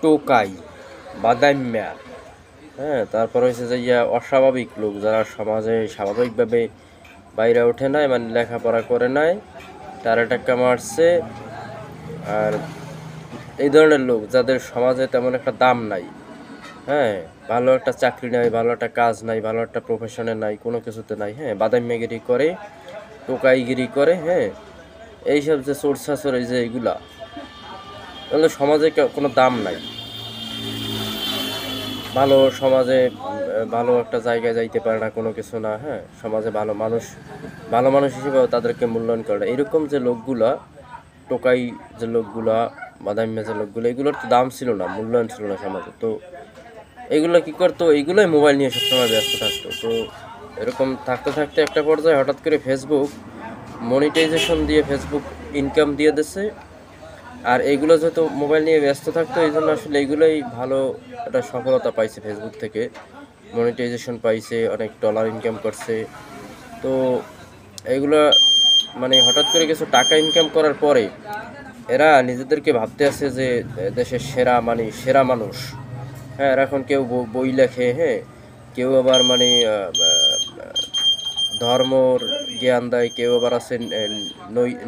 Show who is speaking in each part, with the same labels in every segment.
Speaker 1: টোকাই, বাদাইম্যা, হ্যাঁ, তারপর হচ্ছে যে অস্বাভাবিক লোক যারা সমাজে স্বাভাবিকভাবে বাইরে ওঠে নাই, মানে লেখাপড়া করে নাই, তারা টাক্কা মারছে। আর এই ধরনের লোক যাদের সমাজে তেমন একটা দাম নাই, হ্যাঁ, ভালো একটা চাকরি নাই, ভালো একটা কাজ নাই, ভালো একটা প্রফেশনে নাই, কোনো কিছুতে নাই, হ্যাঁ, বাদাইম্যাগিরি করে, টোকাইগিরি করে, হ্যাঁ, এইসব যে চোর ছাচর, এই যে এইগুলা, তাহলে সমাজে কোনো দাম নাই। ভালো সমাজে ভালো একটা জায়গায় যাইতে পারে না, কোনো কিছু না, হ্যাঁ, সমাজে ভালো মানুষ হিসেবেও তাদেরকে মূল্যায়ন করে না। এরকম যে লোকগুলা, টোকাই যে লোকগুলা, বাদাইম্যা যে লোকগুলো, এগুলোর তো দাম ছিল না, মূল্যায়ন ছিল না সমাজে। তো এইগুলো কি করতো, এইগুলোই মোবাইল নিয়ে সবসময় ব্যস্ত থাকতো। তো এরকম থাকতে থাকতে একটা পর্যায়ে হঠাৎ করে ফেসবুক মনিটাইজেশন দিয়ে ফেসবুক ইনকাম দিয়ে দিচ্ছে। আর এইগুলো যেহেতু মোবাইল নিয়ে ব্যস্ত থাকতো, এই জন্য আসলে এইগুলোই ভালো একটা সফলতা পাইছে ফেসবুক থেকে, মনিটাইজেশন পাইছে, অনেক ডলার ইনকাম করছে। তো এইগুলো মানে হঠাৎ করে কিছু টাকা ইনকাম করার পরে এরা নিজেদেরকে ভাবতে আছে যে দেশের সেরা, মানে সেরা মানুষ, হ্যাঁ, এরা এখন কেউ বই লেখে, হ্যাঁ, কেউ আবার মানে ধর্মর জ্ঞান দেয়, কেউ আবার আছে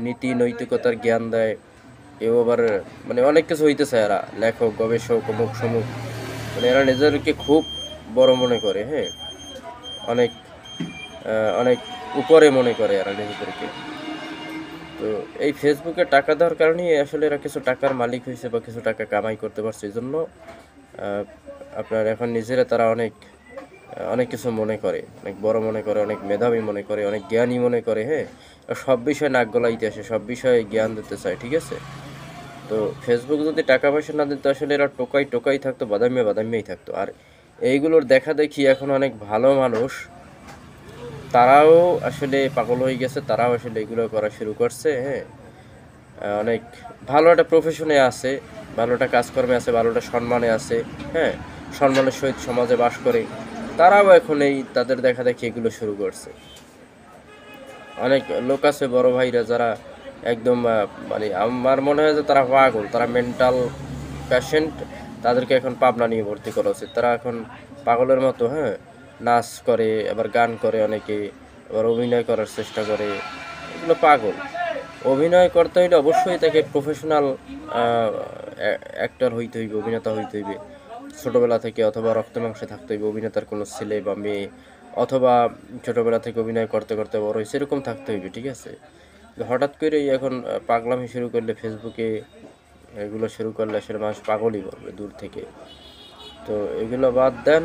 Speaker 1: নীতি নৈতিকতার জ্ঞান দেয়, কেউ আবার মানে অনেক কিছু হইতেছে, এরা লেখক, গবেষক, অমুক সমুক, মানে এরা নিজেদেরকে খুব বড় মনে করে, হ্যাঁ, অনেক অনেক উপরে মনে করে এরা নিজেদেরকে। তো এই ফেসবুকে টাকা দেওয়ার কারণেই আসলে এরা কিছু টাকার মালিক হয়েছে বা কিছু টাকা কামাই করতে পারছে। এই জন্য আপনার এখন নিজেরা তারা অনেক অনেক কিছু মনে করে, অনেক বড় মনে করে, অনেক মেধাবী মনে করে, অনেক জ্ঞানী মনে করে, হ্যাঁ, সব বিষয়ে নাক গলাইতে আসে, সব বিষয়ে জ্ঞান দিতে চায়, ঠিক আছে। তো ফেসবুক যদি টাকা পয়সা না দিত, আসলে এরা টোকাই টোকাই থাকতো, বাদামিয়াই থাকতো। আর এইগুলোর দেখা দেখি এখন অনেক ভালো মানুষ, তারাও আসলে পাগল হয়ে গেছে, তারাও আসলে এগুলো করা শুরু করছে, হ্যাঁ, অনেক ভালো একটা প্রফেশনে আছে, ভালো একটা কাজকর্মে আছে, ভালো একটা সম্মানে আছে, হ্যাঁ, সম্মানের সহিত সমাজে বাস করে, তারাও এখন এই তাদের দেখা দেখি এগুলো শুরু করছে। অনেক লোক আছে বড় ভাইরা যারা একদম মানে আমার মনে হয় যে তারা পাগল, তারা মেন্টাল পেশেন্ট, তাদেরকে এখন পাবনা নিয়ে ভর্তি করা উচিত। তারা এখন পাগলের মতো, হ্যাঁ, নাচ করে, আবার গান করে, অনেকে আবার অভিনয় করার চেষ্টা করে, এগুলো পাগল। অভিনয় করতে হইলে অবশ্যই তাকে প্রফেশনাল অ্যাক্টর হইতে হইবে, অভিনেতা হইতে হইবে ছোটোবেলা থেকে, অথবা রক্ত মাংসে থাকতে হইবে অভিনেতার কোনো ছেলে বা মেয়ে, অথবা ছোটোবেলা থেকে অভিনয় করতে করতে বড় হয়েছে, এরকম থাকতে হইবে, ঠিক আছে। হঠাৎ করেই এখন পাগলামি শুরু করলে, ফেসবুকে এগুলো শুরু করলে আসলে মানুষ পাগলই বলবে দূর থেকে। তো এগুলো বাদ দেন,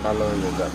Speaker 1: ভালো হইবে।